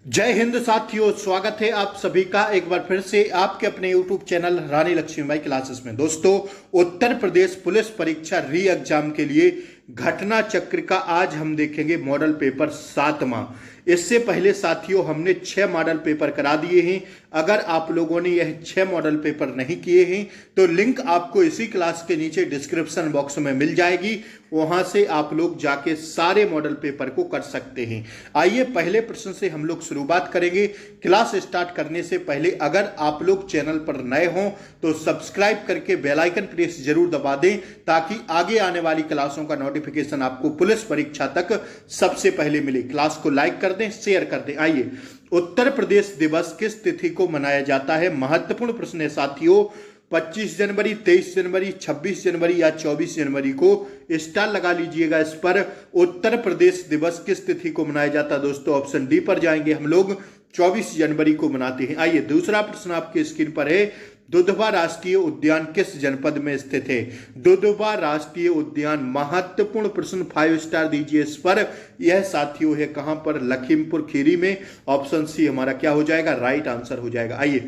जय हिंद साथियों, स्वागत है आप सभी का एक बार फिर से आपके अपने YouTube चैनल रानी लक्ष्मीबाई क्लासेस में। दोस्तों, उत्तर प्रदेश पुलिस परीक्षा री एग्जाम के लिए घटना चक्र का आज हम देखेंगे मॉडल पेपर 7वां। इससे पहले साथियों हमने 6 मॉडल पेपर करा दिए हैं। अगर आप लोगों ने यह 6 मॉडल पेपर नहीं किए हैं तो लिंक आपको इसी क्लास के नीचे डिस्क्रिप्शन बॉक्स में मिल जाएगी, वहां से आप लोग जाके सारे मॉडल पेपर को कर सकते हैं। आइए पहले प्रश्न से हम लोग शुरुआत करेंगे। क्लास स्टार्ट करने से पहले अगर आप लोग चैनल पर नए हों तो सब्सक्राइब करके बेल आइकन प्रेस जरूर दबा दें ताकि आगे आने वाली क्लासों का नोटिफिकेशन आपको पुलिस परीक्षा तक सबसे पहले मिले। क्लास को लाइक कर दें, शेयर कर दें। आइए, उत्तर प्रदेश दिवस किस तिथि को मनाया जाता है? महत्वपूर्ण प्रश्न है साथियों। 25 जनवरी, 23 जनवरी, 26 जनवरी या 24 जनवरी को स्टार लगा लीजिएगा इस पर। उत्तर प्रदेश दिवस किस तिथि को मनाया जाता है? दोस्तों ऑप्शन डी पर जाएंगे हम लोग, 24 जनवरी को मनाते हैं। आइए दूसरा प्रश्न आपके स्क्रीन पर है। दुधवा राष्ट्रीय उद्यान किस जनपद में स्थित है? दुधवा राष्ट्रीय उद्यान, महत्वपूर्ण प्रश्न, 5 स्टार दीजिए इस पर। यह साथियों है कहां पर? लखीमपुर खीरी में। ऑप्शन सी हमारा क्या हो जाएगा? राइट आंसर हो जाएगा। आइए,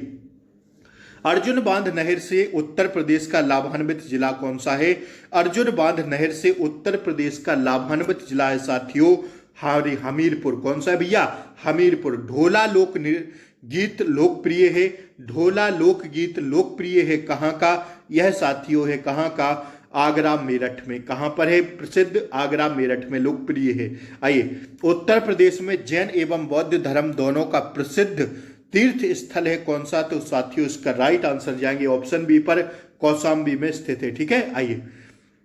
अर्जुन बांध नहर से उत्तर प्रदेश का लाभान्वित जिला कौन सा है? अर्जुन बांध नहर से उत्तर प्रदेश का लाभान्वित जिला है साथियों हमीरपुर। कौन सा है भैया? हमीरपुर। ढोला लोक गीत लोकप्रिय है। ढोला लोक गीत लोकप्रिय है कहां का? यह साथियों है कहां का? आगरा मेरठ में। कहां पर है प्रसिद्ध? आगरा मेरठ में लोकप्रिय है। आइए, उत्तर प्रदेश में जैन एवं बौद्ध धर्म दोनों का प्रसिद्ध तीर्थ स्थल है कौन सा? तो साथियों इसका राइट आंसर जाएंगे ऑप्शन बी पर, कौशाम्बी में स्थित है। ठीक है, आइए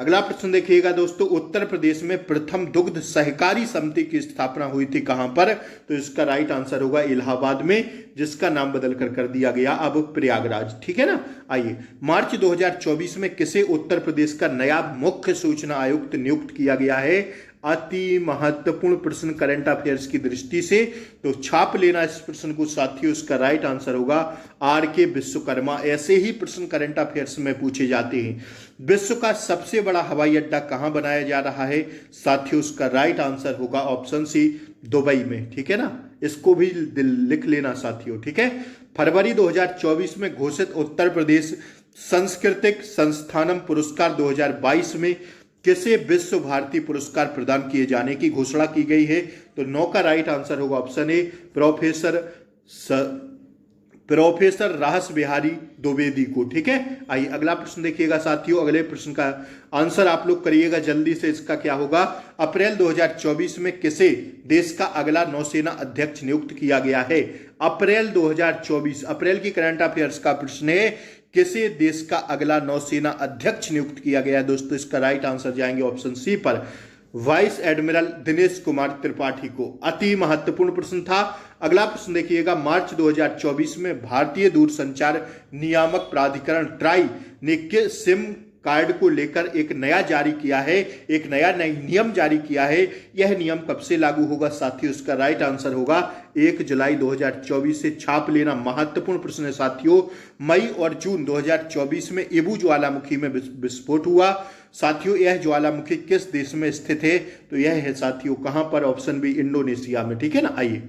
अगला प्रश्न देखिएगा दोस्तों। उत्तर प्रदेश में प्रथम दुग्ध सहकारी समिति की स्थापना हुई थी कहां पर? तो इसका राइट आंसर होगा इलाहाबाद में, जिसका नाम बदल कर दिया गया अब प्रयागराज। ठीक है ना। आइए, मार्च 2024 में किसे उत्तर प्रदेश का नया मुख्य सूचना आयुक्त नियुक्त किया गया है? अति महत्वपूर्ण प्रश्न करंट अफेयर्स की दृष्टि से, तो छाप लेना इस प्रश्न को साथियों। इसका राइट आंसर होगा आर.के. विश्वकर्मा। ऐसे ही प्रश्न करंट अफेयर्स में पूछे जाते हैं। विश्व का सबसे बड़ा हवाई अड्डा कहां बनाया जा रहा है? साथियों इसका राइट आंसर होगा ऑप्शन सी, दुबई में। ठीक है ना, इसको भी लिख लेना साथियों। ठीक है, फरवरी 2024 में घोषित उत्तर प्रदेश सांस्कृतिक संस्थानम पुरस्कार 2022 में किसे विश्व भारती पुरस्कार प्रदान किए जाने की घोषणा की गई है? तो 9 का राइट आंसर होगा ऑप्शन ए, प्रोफेसर रास बिहारी द्विवेदी को। ठीक है, आइए अगला प्रश्न देखिएगा साथियों। अगले प्रश्न का आंसर आप लोग करिएगा जल्दी से। इसका क्या होगा? अप्रैल 2024 में किसे देश का अगला नौसेना अध्यक्ष नियुक्त किया गया है? अप्रैल 2024, अप्रैल की करंट अफेयर्स का प्रश्न है, किसे देश का अगला नौसेना अध्यक्ष नियुक्त किया गया है? दोस्तों इसका राइट आंसर जाएंगे ऑप्शन सी पर, वाइस एडमिरल दिनेश कुमार त्रिपाठी को। अति महत्वपूर्ण प्रश्न था। अगला प्रश्न देखिएगा। मार्च 2024 में भारतीय दूरसंचार नियामक प्राधिकरण ट्राई ने किस सिम कार्ड को लेकर एक नया नियम जारी किया है? यह नियम कब से लागू होगा साथियों? इसका राइट आंसर होगा 1 जुलाई 2024 से। छाप लेना, महत्वपूर्ण प्रश्न है साथियों। मई और जून 2024 में इबू ज्वालामुखी में विस्फोट हुआ साथियों। यह ज्वालामुखी किस देश में स्थित है? तो यह है साथियों कहां पर? ऑप्शन बी, इंडोनेशिया में। ठीक है ना। आइए,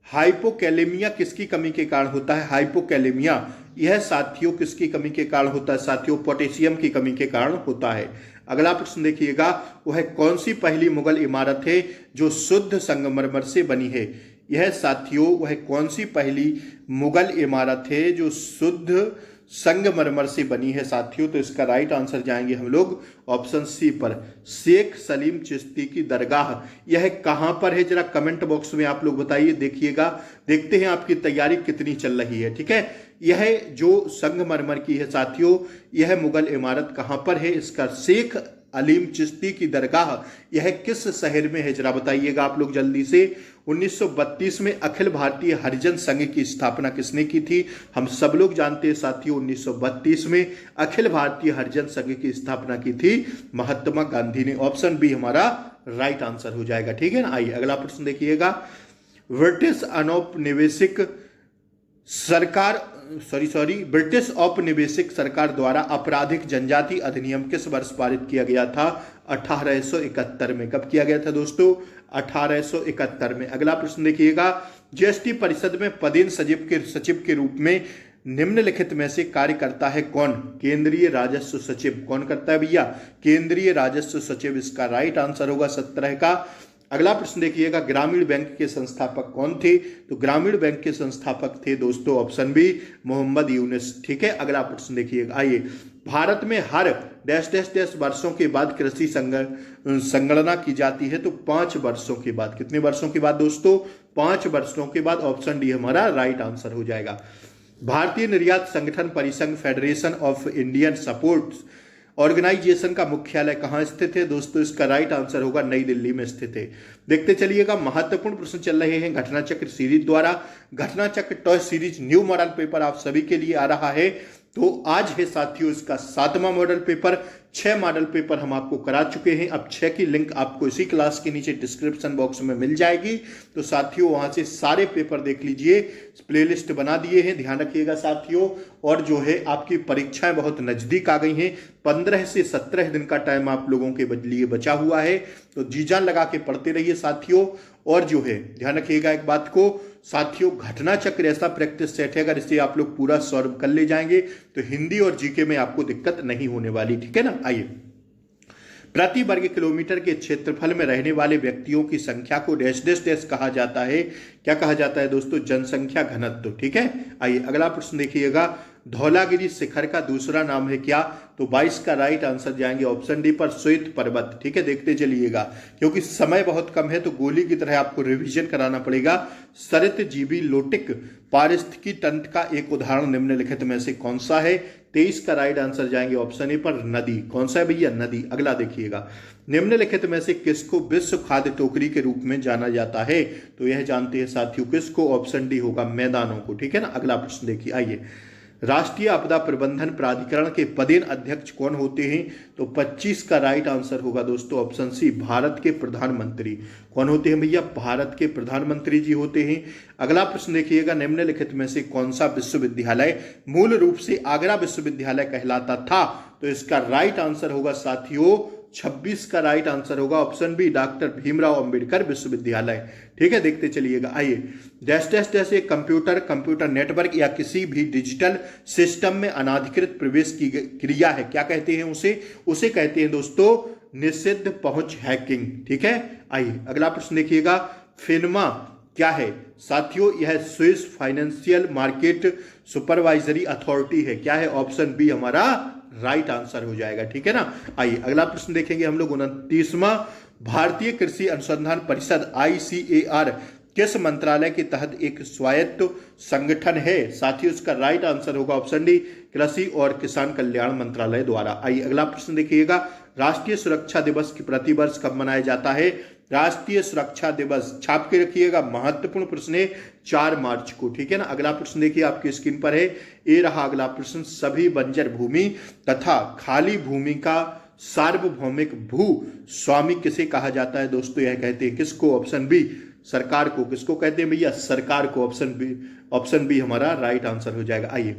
हाइपोकैलेमिया किसकी कमी के कारण होता है? हाइपोकैलेमिया यह साथियों किसकी कमी के कारण होता है? साथियों पोटेशियम की कमी के कारण होता है। अगला प्रश्न देखिएगा। वह कौन सी पहली मुगल इमारत है जो शुद्ध संगमरमर से बनी है? यह साथियों वह कौन सी पहली मुगल इमारत है जो शुद्ध संगमरमर से बनी है साथियों? तो इसका राइट आंसर जाएंगे हम लोग ऑप्शन सी पर, शेख सलीम चिश्ती की दरगाह। यह कहां पर है जरा कमेंट बॉक्स में आप लोग बताइए। देखिएगा, देखते हैं आपकी तैयारी कितनी चल रही है। ठीक है, यह जो संगमरमर की है साथियों, यह मुगल इमारत कहां पर है? इसका शेख अलीम चिश्ती की दरगाह यह किस शहर में है जरा बताइएगा आप लोग जल्दी से। 1932 में अखिल भारतीय हरिजन संघ की स्थापना किसने की थी? हम सब लोग जानते हैं साथियों 1932 में अखिल भारतीय हरिजन संघ की स्थापना की थी महात्मा गांधी ने। ऑप्शन बी हमारा राइट आंसर हो जाएगा। ठीक है ना। आइए अगला प्रश्न देखिएगा। ब्रिटिश औपनिवेशिक ब्रिटिश औपनिवेशिक सरकार द्वारा आपराधिक जनजाति अधिनियम किस वर्ष पारित किया गया था? 1871 में। कब किया गया था दोस्तों? 1871 में। अगला प्रश्न देखिएगा, जीएसटी परिषद में पदेन सचिव के रूप में निम्नलिखित में से कार्य करता है कौन? केंद्रीय राजस्व सचिव। कौन करता है भैया? केंद्रीय राजस्व सचिव इसका राइट आंसर होगा 17 का। अगला प्रश्न देखिएगा, ग्रामीण बैंक के संस्थापक कौन थे? तो ग्रामीण बैंक के संस्थापक थे दोस्तों ऑप्शन बी मोहम्मद यूनुस। ठीक है, अगला प्रश्न देखिएगा। आइए, भारत में हर डैश डैश डैश वर्षों के बाद कृषि संगणना की जाती है, तो 5 वर्षों के बाद। कितने वर्षों के बाद दोस्तों? 5 वर्षों के बाद। ऑप्शन डी हमारा राइट आंसर हो जाएगा। भारतीय निर्यात संगठन परिसंघ federation of Indian supports organisation का मुख्यालय कहाँ स्थित है? दोस्तों इसका राइट आंसर होगा नई दिल्ली में स्थित है। देखते चलिएगा, महत्वपूर्ण प्रश्न चल रहे हैं घटना चक्र सीरीज द्वारा। घटना चक्र toy series new model paper आप सभी के लिए आ रहा है। तो आज है साथियों इसका 7वां मॉडल पेपर। 6 मॉडल पेपर हम आपको करा चुके हैं। अब 6 की लिंक आपको इसी क्लास के नीचे डिस्क्रिप्शन बॉक्स में मिल जाएगी। तो साथियों वहां से सारे पेपर देख लीजिए, प्लेलिस्ट बना दिए हैं, ध्यान रखिएगा साथियों। और जो है आपकी परीक्षाएं बहुत नजदीक आ गई हैं। 15 से 17 दिन का टाइम आप लोगों के लिए बचा हुआ है। तो जी जान लगा के पढ़ते रहिए साथियों। और जो है ध्यान रखिएगा एक बात को साथियों, घटना चक्र ऐसा प्रैक्टिस सेट है, अगर इसे आप लोग पूरा सॉल्व कर ले जाएंगे तो हिंदी और जीके में आपको दिक्कत नहीं होने वाली। ठीक है ना। आइए, प्रति वर्ग किलोमीटर के क्षेत्रफल में रहने वाले व्यक्तियों की संख्या को डैश डैश डैश कहा जाता है। क्या कहा जाता है दोस्तों? जनसंख्या घनत्व। ठीक है। आइए, अगला प्रश्न देखिएगा, धौलागिरी शिखर का दूसरा नाम है क्या? तो 22 का राइट आंसर जाएंगे ऑप्शन डी पर, श्वेत पर्वत। ठीक है, देखते चलिएगा, क्योंकि समय बहुत कम है तो गोली की तरह आपको रिवीजन कराना पड़ेगा। सरित जीवी लोटिक पारिस्थितिकी तंत्र का एक उदाहरण निम्नलिखित में से कौन सा है? 23 का राइट आंसर जाएंगे ऑप्शन ए पर, नदी। कौन सा है भैया? नदी। अगला देखिएगा, निम्नलिखित में से किसको विश्व खाद्य टोकरी के रूप में जाना जाता है? तो यह जानते हैं साथियों किसको? ऑप्शन डी होगा, मैदानों को। ठीक है ना। अगला प्रश्न देखिए। आइए, राष्ट्रीय आपदा प्रबंधन प्राधिकरण के पदेन अध्यक्ष कौन होते हैं? तो 25 का राइट आंसर होगा दोस्तों ऑप्शन सी, भारत के प्रधानमंत्री। कौन होते हैं भैया? भारत के प्रधानमंत्री जी होते हैं। अगला प्रश्न देखिएगा, निम्नलिखित में से कौन सा विश्वविद्यालय मूल रूप से आगरा विश्वविद्यालय कहलाता था? तो इसका राइट आंसर होगा साथियों 26 का राइट आंसर होगा option B, doctor Bhimrao Ambedkar विश्वविद्यालय। ठीक है, देखते चलिएगा। आइए, डैश डैश डैश एक कंप्यूटर नेटवर्क या किसी भी डिजिटल सिस्टम में अनाधिकृत प्रवेश की क्रिया है। क्या कहते हैं उसे कहते हैं दोस्तों निषिद्ध पहुंच हैकिंग। ठीक है। आइए, अगला प्रश्न देखिएगा, फिनमा क्या है? साथियों यह Swiss financial market supervisory authority है। क्या है? ऑप्शन बी हमारा राइट आंसर हो जाएगा। ठीक है ना। आइए, अगला प्रश्न देखेंगे हम लोग 29वां, भारतीय कृषि अनुसंधान परिषद ICAR किस मंत्रालय के तहत एक स्वायत्त संगठन है? साथियों इसका राइट आंसर होगा ऑप्शन डी, कृषि और किसान कल्याण मंत्रालय द्वारा। आइए, अगला प्रश्न देखिएगा, राष्ट्रीय सुरक्षा दिवस की प्रतिवर्ष कब मनाया जाता है? राष्ट्रीय सुरक्षा दिवस छाप के रखिएगा, महत्वपूर्ण प्रश्न है, 4 मार्च को। ठीक है ना। अगला प्रश्न देखिए आपकी स्क्रीन पर है, ये रहा अगला प्रश्न, सभी बंजर भूमि तथा खाली भूमि का सार्वभौमिक भू स्वामी किसे कहा जाता है? दोस्तों यह कहते हैं किसको? ऑप्शन बी, सरकार को। किसको कहते हैं भैया? सरकार को। ऑप्शन बी हमारा राइट आंसर हो जाएगा। आइए,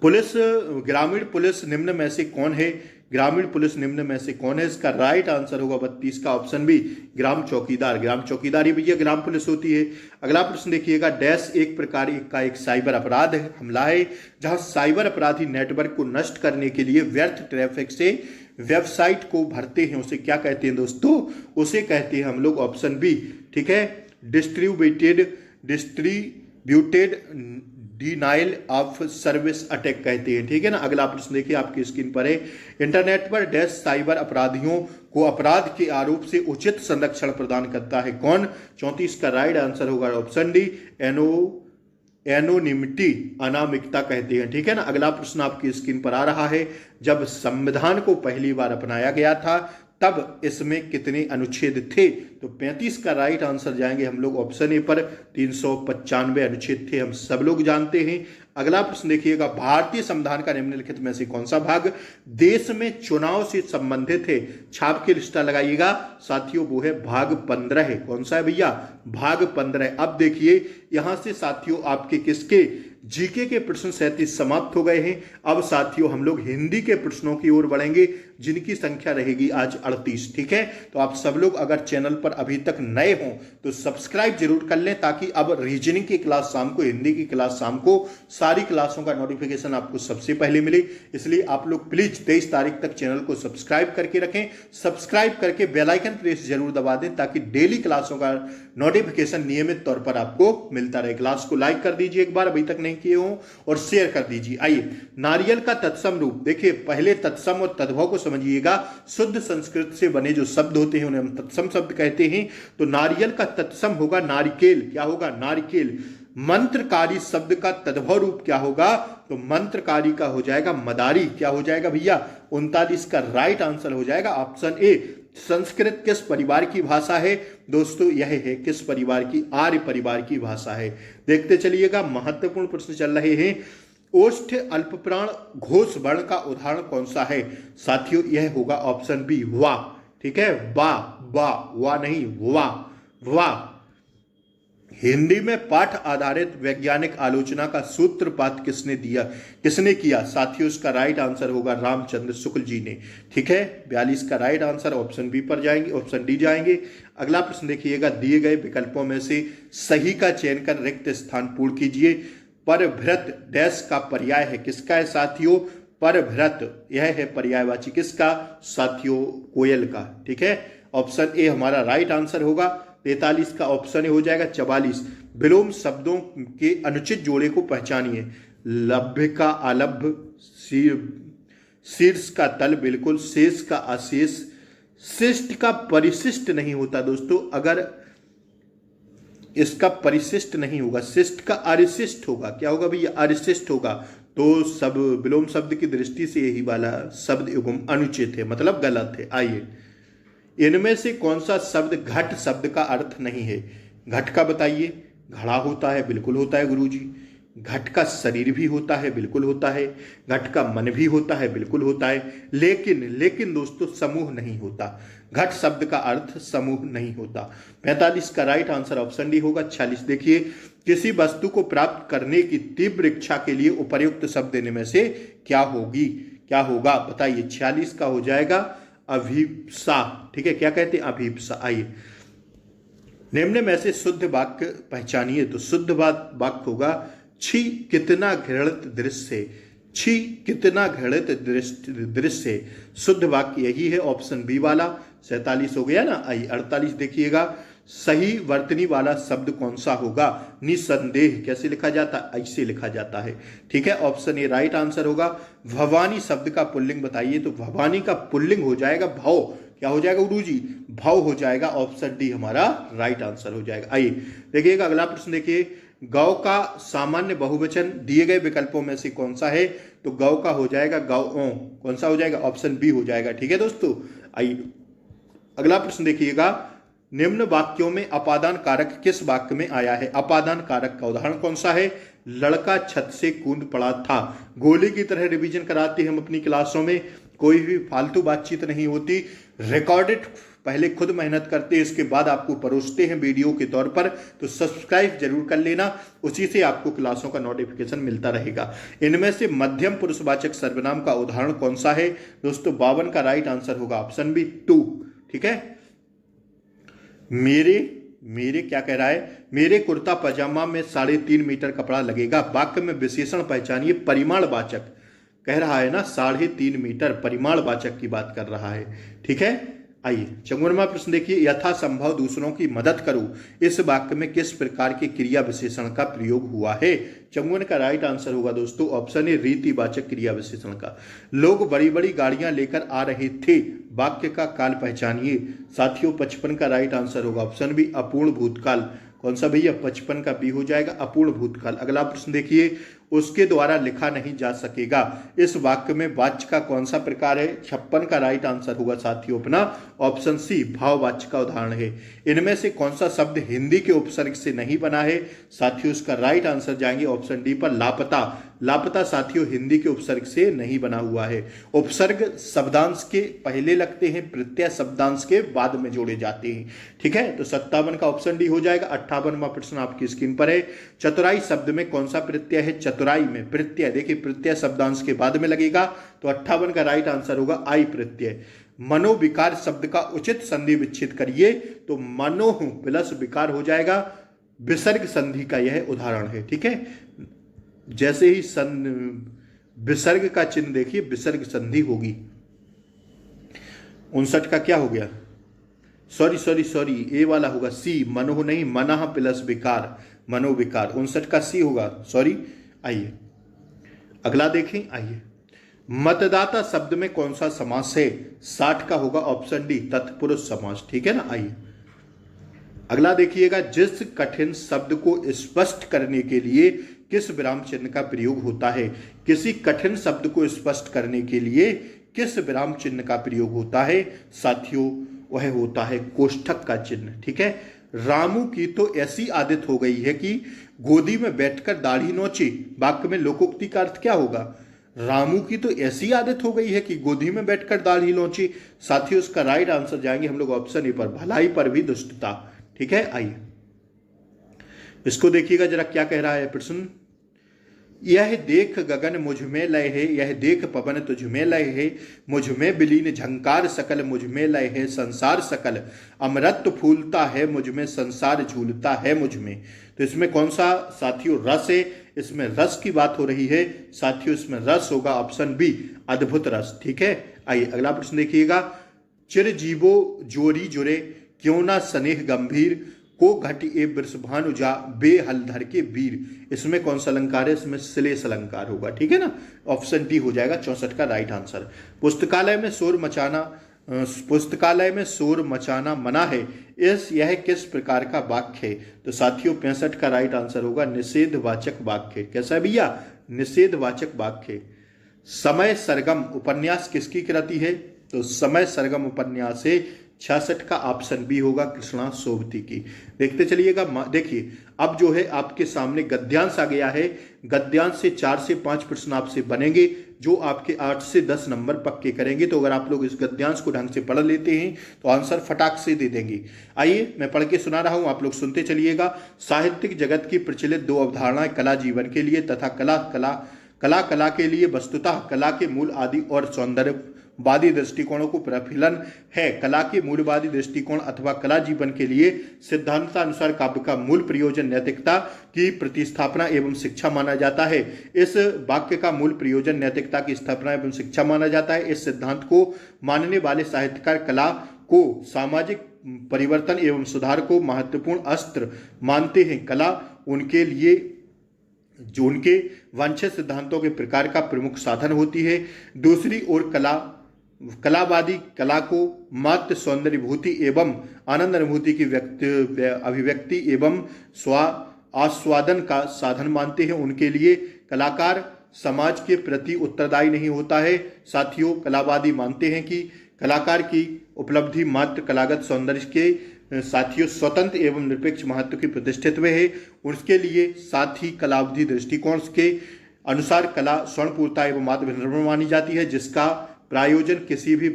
ग्रामीण पुलिस निम्न में से कौन है? ग्रामीण पुलिस निम्न में से कौन है? इसका राइट आंसर होगा 32 का ऑप्शन बी, ग्राम चौकीदार। ग्राम चौकीदार ही भैया ग्राम पुलिस होती है। अगला प्रश्न देखिएगा, डैश एक प्रकार का एक साइबर अपराध हमला है जहां साइबर अपराधी नेटवर्क को नष्ट करने के लिए व्यर्थ ट्रैफिक से वेबसाइट को भरते हैं, उसे क्या कहते हैं दोस्तों? उसे कहते हैं हम लोग ऑप्शन बी, ठीक है, distributed denial of service attack कहते हैं। ठीक है ना। अगला प्रश्न देखिए आपकी स्क्रीन पर है, इंटरनेट पर डैश साइबर अपराधियों को अपराध के आरोप से उचित संरक्षण प्रदान करता है कौन? 34 का राइट आंसर होगा ऑप्शन डी, एनोनिमिटी, अनामिकता कहते हैं। ठीक है ना। अगला प्रश्न आपकी स्क्रीन पर आ रहा है, जब संविधान को पहली बार अपनाया गया था तब इसमें कितने अनुच्छेद थे? तो 35 का राइट आंसर जाएंगे हम लोग ऑप्शन ए पर, 395 अनुच्छेद थे, हम सब लोग जानते हैं। अगला प्रश्न देखिएगा, भारतीय संविधान का निम्नलिखित में से कौन सा भाग देश में चुनाव से संबंधित है? छाप के लिस्टा लगाइएगा साथियों, वो है भाग 15 है। कौन सा है भैया? भाग 15। अब देखिए यहां से साथियों आपके किसके जीके के प्रश्न 37 समाप्त हो गए हैं। अब साथियों हम लोग हिंदी के प्रश्नों की ओर बढ़ेंगे, जिनकी संख्या रहेगी आज 38। ठीक है, तो आप सब लोग अगर चैनल पर अभी तक नए हों तो सब्सक्राइब जरूर कर लें, ताकि अब रीजनिंग की क्लास शाम को, हिंदी की क्लास शाम को, सारी क्लासों का नोटिफिकेशन आपको सबसे पहले मिले। इसलिए आप लोग प्लीज 23 तारीख तक चैनल को सब्सक्राइब करके रखें। सब्सक्राइब करके बेल आइकन प्रेस जरूर दबा दें, ताकि डेली क्लासों का नोटिफिकेशन नियमित तौर पर आपको मिलता रहे। क्लास को लाइक कर दीजिए एक बार अभी तक नहीं किए हो, और शेयर कर दीजिए। आइए, नारियल का तत्सम रूप। देखिए पहले तत्सम और तद्भव को समझिएगा। शुद्ध संस्कृत से बने जो शब्द होते हैं उन्हें हम तत्सम शब्द कहते हैं। तो नारियल का तत्सम होगा नारिकेल। क्या होगा? नारिकेल। मंत्रकारी शब्द का तद्भव रूप क्या होगा? तो मंत्रकारी का हो जाएगा मदारी। क्या हो जाएगा भैया? 39 का राइट आंसर हो जाएगा ऑप्शन ए। संस्कृत किस परिवार की भाषा है? दोस्तों यह है किस परिवार की? आर्य परिवार की भाषा है। देखते चलिएगा, महत्वपूर्ण प्रश्न चल रहे हैं। ओष्ठ अल्पप्राण घोष वर्ण का उदाहरण कौन सा है? साथियों यह होगा ऑप्शन बी, वा। ठीक है, वा, वा, वा नहीं, वा, वा। हिंदी में पाठ आधारित वैज्ञानिक आलोचना का सूत्रपात किसने किया? साथियों इसका राइट आंसर होगा रामचंद्र शुक्ल जी ने। ठीक है, 42 का राइट आंसर ऑप्शन बी पर जाएंगे, ऑप्शन डी जाएंगे। अगला प्रश्न देखिएगा, दिए गए विकल्पों में से सही का चयन कर रिक्त स्थान पूर्ण कीजिए। परभृत डैश का पर्याय है, किसका है साथियों? परभृत, यह है पर्यायवाची किसका? साथियों कोयल का। ठीक है, ऑप्शन ए हमारा राइट आंसर होगा। 43 का ऑप्शन हो जाएगा 44। विलोम शब्दों के अनुचित जोड़े को पहचानिए। लभ्य का अलभ्य, शीर्ष का तल बिल्कुल, शेष का अशेष, शिष्ट का परिशिष्ट नहीं होता दोस्तों। अगर इसका परिशिष्ट नहीं होगा, शिष्ट का अरिशिष्ट होगा। क्या होगा भैया? अरिशिष्ट होगा। तो सब विलोम शब्द की दृष्टि से यही वाला शब्द युग्म अनुचित है, मतलब गलत है। आइए, इनमें से कौन सा शब्द घट शब्द का अर्थ नहीं है? घट का बताइए। घड़ा होता है, बिल्कुल होता है गुरुजी। घट का शरीर भी होता है, बिल्कुल होता है। घट का मन भी होता है, बिल्कुल होता है। लेकिन दोस्तों समूह नहीं होता। घट शब्द का अर्थ समूह नहीं होता। 45 का राइट आंसर ऑप्शन डी होगा। 46 देखिए, किसी वस्तु को प्राप्त करने की तीव्र इच्छा के लिए उपयुक्त शब्द इनमें से क्या होगा बताइए। 46 का हो जाएगा अभिप्सा। ठीक है, क्या कहते हैं? अभिप्सा। आइए, निम्न में से शुद्ध वाक्य पहचानिए। तो शुद्ध वाक्य होगा, छी कितना घृणित दृश्य है। छी कितना घृणित दृश्य है। शुद्ध वाक्य यही है, ऑप्शन बी वाला। 47 हो गया ना। आइए 48 देखिएगा, सही वर्तनी वाला शब्द कौन सा होगा? निसंदेह। कैसे लिखा जाता है? ऐसे लिखा जाता है। ठीक है, ऑप्शन ए राइट आंसर होगा। भवानी शब्द का पुल्लिंग बताइए। तो भवानी का पुल्लिंग हो जाएगा भव। क्या हो जाएगा गुरु जी? भव हो जाएगा। ऑप्शन डी हमारा राइट आंसर हो जाएगा। आइए देखिएगा अगला प्रश्न देखिए, गौ का सामान्य बहुवचन दिए गए विकल्पों में से कौन सा है? तो गौ का हो जाएगा गौ। कौन सा हो जाएगा? ऑप्शन बी हो जाएगा। ठीक है दोस्तों, आइए अगला प्रश्न देखिएगा, निम्न वाक्यों में अपादान कारक किस वाक्य में आया है? अपादान कारक का उदाहरण कौन सा है? लड़का छत से कूद पड़ा था। गोली की तरह रिवीजन कराते हैं हम अपनी क्लासों में, कोई भी फालतू बातचीत नहीं होती। रिकॉर्डेड पहले खुद मेहनत करते हैं, इसके बाद आपको परोसते हैं वीडियो के तौर पर। तो सब्सक्राइब जरूर कर लेना, उसी से आपको क्लासों का नोटिफिकेशन मिलता रहेगा। इनमें से मध्यम पुरुषवाचक सर्वनाम का उदाहरण कौन सा है? दोस्तों 52 का राइट आंसर होगा ऑप्शन बी 2। ठीक है, मेरे क्या कह रहा है? मेरे कुर्ता पजामा में 3.5 मीटर कपड़ा लगेगा। वाक्य में विशेषण पहचानिए। परिमाणवाचक कह रहा है ना, 3.5 मीटर परिमाणवाचक की बात कर रहा है। ठीक है, आइए 54वां प्रश्न देखिए, यथासंभव दूसरों की मदद करो। इस वाक्य में किस प्रकार के क्रिया विशेषण का प्रयोग हुआ है? 54 का राइट आंसर होगा दोस्तों ऑप्शन ए रीतिवाचक क्रिया विशेषण का। लोग बड़ी बड़ी गाड़ियां लेकर आ रहे थे। वाक्य का काल पहचानिए। साथियों 55 का राइट आंसर होगा ऑप्शन बी अपूर्ण भूतकाल। कौन सा भैया? 55 का बी हो जाएगा अपूर्ण भूतकाल। अगला प्रश्न देखिए, उसके द्वारा लिखा नहीं जा सकेगा। इस वाक्य में वाच्य का कौन सा प्रकार है? 56 का राइट आंसर होगा साथियों अपना ऑप्शन सी, भाववाच्य का उदाहरण है। इनमें से कौन सा शब्द हिंदी के उपसर्ग से नहीं बना है? साथियों इसका राइट आंसर जाएंगे ऑप्शन डी पर, लापता। लापता साथियों हिंदी के उपसर्ग से नहीं बना हुआ है। उपसर्ग शब्दांश के पहले लगते हैं, प्रत्यय शब्दांश के बाद में जोड़े जाते हैं। ठीक है, तो 57 का ऑप्शन डी हो जाएगा। 58वां प्रश्न आपकी स्क्रीन पर है। चतुराई शब्द में कौन सा प्रत्यय है? चतुराई में प्रत्यय, देखिए प्रत्यय शब्दांश के बाद में लगेगा, तो 58 का राइट आंसर होगा आई प्रत्यय। मनोविकार शब्द का उचित संधि विच्छेद करिए, तो मनो प्लस विकार हो जाएगा, विसर्ग संधि का यह उदाहरण है। ठीक है, जैसे ही विसर्ग का चिन्ह देखिए विसर्ग संधि होगी। 59 का क्या हो गया? सॉरी ए वाला होगा सी, मनो नहीं, मनः प्लस विकार, मनोविकार। 59 का सी होगा, सॉरी। आइए अगला देखें। आइए, मतदाता शब्द में कौन सा समास है? 60 का होगा ऑप्शन डी, तत्पुरुष समास। ठीक है ना। आइए अगला देखिएगा, जिस कठिन शब्द को स्पष्ट करने के लिए किस विराम चिन्ह का प्रयोग होता है? किसी कठिन शब्द को स्पष्ट करने के लिए किस विराम चिन्ह का प्रयोग होता है? साथियों वह होता है कोष्ठक का चिन्ह। ठीक है, रामू की तो ऐसी आदत हो गई है कि गोदी में बैठकर दाढ़ी नोची। वाक्य में लोकोक्ति का अर्थ क्या होगा? रामू की तो ऐसी आदत हो गई है कि गोदी में बैठकर दाढ़ी नोची। साथियों उसका राइट आंसर जाएंगे हम लोग ऑप्शन ए पर, भलाई पर भी दुष्टता। ठीक है, आइए इसको देखिएगा जरा क्या कह रहा है प्रश्न। यह देख गगन मुझ में लय है, यह देख पवन तुझ में लय है, मुझ में विलीन झंकार सकल, मुझ में लय है संसार सकल, अमृत फूलता है मुझ में, संसार झूलता है मुझ में। तो इसमें कौन सा साथियों रस है? इसमें रस की बात हो रही है साथियों, इसमें रस होगा ऑप्शन बी, अद्भुत रस। ठीक है, आइए अगला प्रश्न देखिएगा। चिरजीवो जोरी जुरे, क्यों ना स्नेह गंभीर, को घट ए वृषभानु जा, बे हलधर के वीर। इसमें कौन सा अलंकार है? इसमें श्लेष अलंकार होगा। ठीक है ना, ऑप्शन डी हो जाएगा 64 का राइट आंसर। पुस्तकालय में शोर मचाना मना है, यह किस प्रकार का वाक्य है? तो साथियों 65 का राइट आंसर होगा निषेधवाचक वाक्य। कैसा है भैया? निषेधवाचक वाक्य। समय सरगम उपन्यास किसकी कृति है? तो समय सरगम उपन्यास है 66 का ऑप्शन बी होगा कृष्णा सोबती की। देखते चलिएगा। देखिए अब जो है आपके सामने गद्यांश आ गया है। गद्यांश से 4 से 5 प्रश्न आपसे बनेंगे जो आपके 8 से 10 नंबर पक्के करेंगे। तो अगर आप लोग इस गद्यांश को ढंग से पढ़ लेते हैं तो आंसर फटाक से दे देंगे। आइए मैं पढ़ के सुना रहा हूं, आप लोग सुनते चलिएगा। साहित्यिक जगत की प्रचलित 2 अवधारणाएं कला जीवन के लिए तथा कला के लिए वस्तुतः कला के मूल आदि और सौंदर्यवादी दृष्टिकोणों को प्रफिलन है। कला के मूलवादी दृष्टिकोण अथवा कला जीवन के लिए सिद्धांतानुसार काव्य का मूल प्रयोजन नैतिकता की प्रतिस्थापना एवं शिक्षा माना जाता है। इस वाक्य का मूल प्रयोजन नैतिकता की स्थापना एवं शिक्षा माना जाता है। इस सिद्धांत को मानने वाले साहित्यकार कला को सामाजिक परिवर्तन एवं सुधार को महत्वपूर्ण अस्त्र मानते हैं। कला उनके लिए जो उनके वांछित सिद्धांतों के प्रकार का प्रमुख साधन होती है। दूसरी ओर कलावादी कला को मात्र सौंदर्यभूति एवं आनंद अनुभूति की अभिव्यक्ति एवं आस्वादन का साधन मानते हैं। उनके लिए कलाकार समाज के प्रति उत्तरदायी नहीं होता है। साथियों कलावादी मानते हैं कि कलाकार की उपलब्धि मात्र कलागत सौंदर्य के साथियों स्वतंत्र एवं निरपेक्ष महत्व की प्रतिष्ठित है। उसके लिए साथ ही कलावधि दृष्टिकोण के अनुसार कला स्वर्णपूर्ता एवं आत्मनिर्भर मानी जाती है, जिसका प्रायोजन किसी भी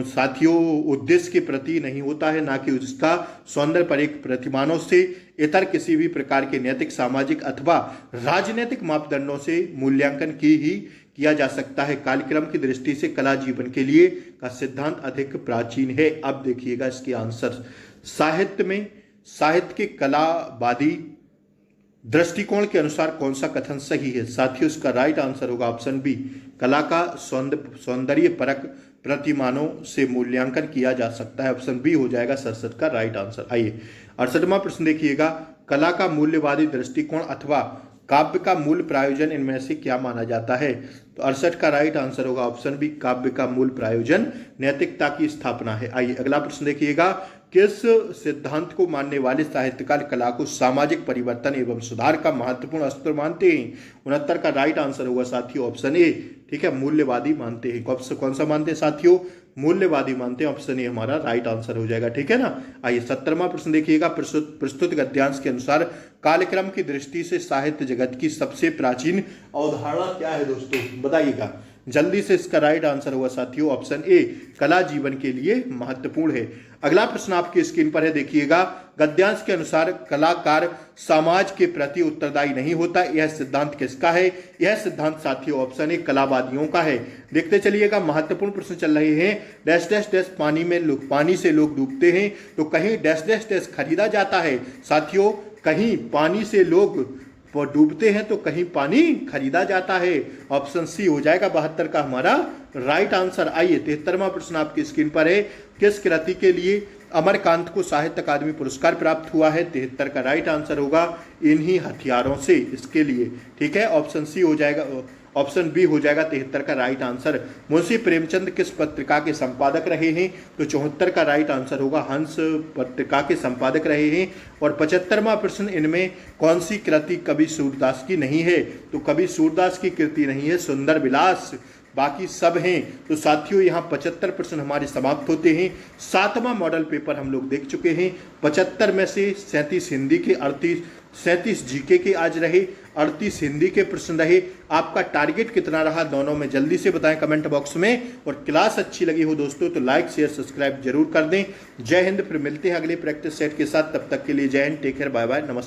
साथियों उद्देश्य के प्रति नहीं होता है, ना कि उसका सौंदर्य पर एक प्रतिमानों से इतर किसी भी प्रकार के नैतिक सामाजिक अथवा राजनीतिक मापदंडों से मूल्यांकन किया जा सकता है। कालक्रम की दृष्टि से कला जीवन के लिए का सिद्धांत अधिक प्राचीन है। अब देखिएगा इसके आंसर। साहित्य के कलावादी दृष्टिकोण के अनुसार कौन सा कथन सही है? साथियों इसका राइट आंसर होगा ऑप्शन बी, कला का सौंदर्य परक प्रतिमानों से मूल्यांकन किया जा सकता है। ऑप्शन बी हो जाएगा 67 का राइट आंसर। आइए 68वां प्रश्न देखिएगा। कला का मूल्यवादी दृष्टिकोण अथवा काव्य का मूल प्रायोजन इनमें से क्या माना जाता है? तो 68 का राइट आंसर होगा ऑप्शन बी, काव्य का मूल प्रायोजन नैतिकता की स्थापना है। आइए अगला प्रश्न देखिएगा। किस सिद्धांत को मानने वाले साहित्यकार कला को सामाजिक परिवर्तन एवं सुधार का महत्वपूर्ण अस्त्र मानते हैं? 69 का राइट आंसर होगा साथियों ऑप्शन ए। ठीक है, मूल्यवादी मानते हैं। कौन सा मानते हैं साथियों? मूल्यवादी मानते हैं। ऑप्शन ए हमारा राइट आंसर हो जाएगा। ठीक है ना। आइए 17वां प्रश्न देखिएगा। प्रस्तुत गद्यांश के अनुसार कालक्रम की दृष्टि से साहित्य जगत की सबसे प्राचीन अवधारणा क्या है दोस्तों? बताइएगा जल्दी से। इसका राइट आंसर होगा साथियों ऑप्शन ए, कला जीवन के लिए महत्वपूर्ण है। अगला प्रश्न आपकी स्क्रीन पर है, देखिएगा। गद्यांश के अनुसार कलाकार समाज के प्रति उत्तरदायी नहीं होता, यह सिद्धांत किसका है? यह सिद्धांत साथियों ऑप्शन ए, कलावादियों का है। देखते चलिएगा, महत्वपूर्ण प्रश्न चल रहे हैं। डैश डैश डैश पानी से लोग डूबते हैं तो कहीं डैश डैश डैश खरीदा जाता है। साथियों, कहीं पानी से लोग डूबते हैं तो कहीं पानी खरीदा जाता है। ऑप्शन सी हो जाएगा 72 का हमारा राइट आंसर। आइए 73वां प्रश्न आपकी स्क्रीन पर है। किस कृति के लिए अमरकांत को साहित्य अकादमी पुरस्कार प्राप्त हुआ है? 73 का राइट आंसर होगा इन्हीं हथियारों से, इसके लिए। ठीक है, ऑप्शन सी हो जाएगा, ऑप्शन बी हो जाएगा 73 का राइट आंसर। मुंशी प्रेमचंद किस पत्रिका के संपादक रहे हैं? तो 74 का राइट आंसर होगा हंस पत्रिका के संपादक रहे हैं। और 75वां प्रश्न, इनमें कौन सी कृति कवि सूरदास की नहीं है? तो कवि सूरदास की कृति नहीं है, सुंदर विलास, बाकी सब हैं। तो साथियों यहाँ 75 प्रश्न हमारे समाप्त होते हैं। 7वां मॉडल पेपर हम लोग देख चुके हैं। 75 में से 37 हिंदी के, 37 जीके के आज रहे, 38 हिंदी के प्रश्न रहे। आपका टारगेट कितना रहा दोनों में जल्दी से बताएं कमेंट बॉक्स में। और क्लास अच्छी लगी हो दोस्तों तो लाइक शेयर सब्सक्राइब जरूर कर दें। जय हिंद। फिर मिलते हैं अगले प्रैक्टिस सेट के साथ, तब तक के लिए जय हिंद, टेक केयर, बाय बाय, नमस्कार।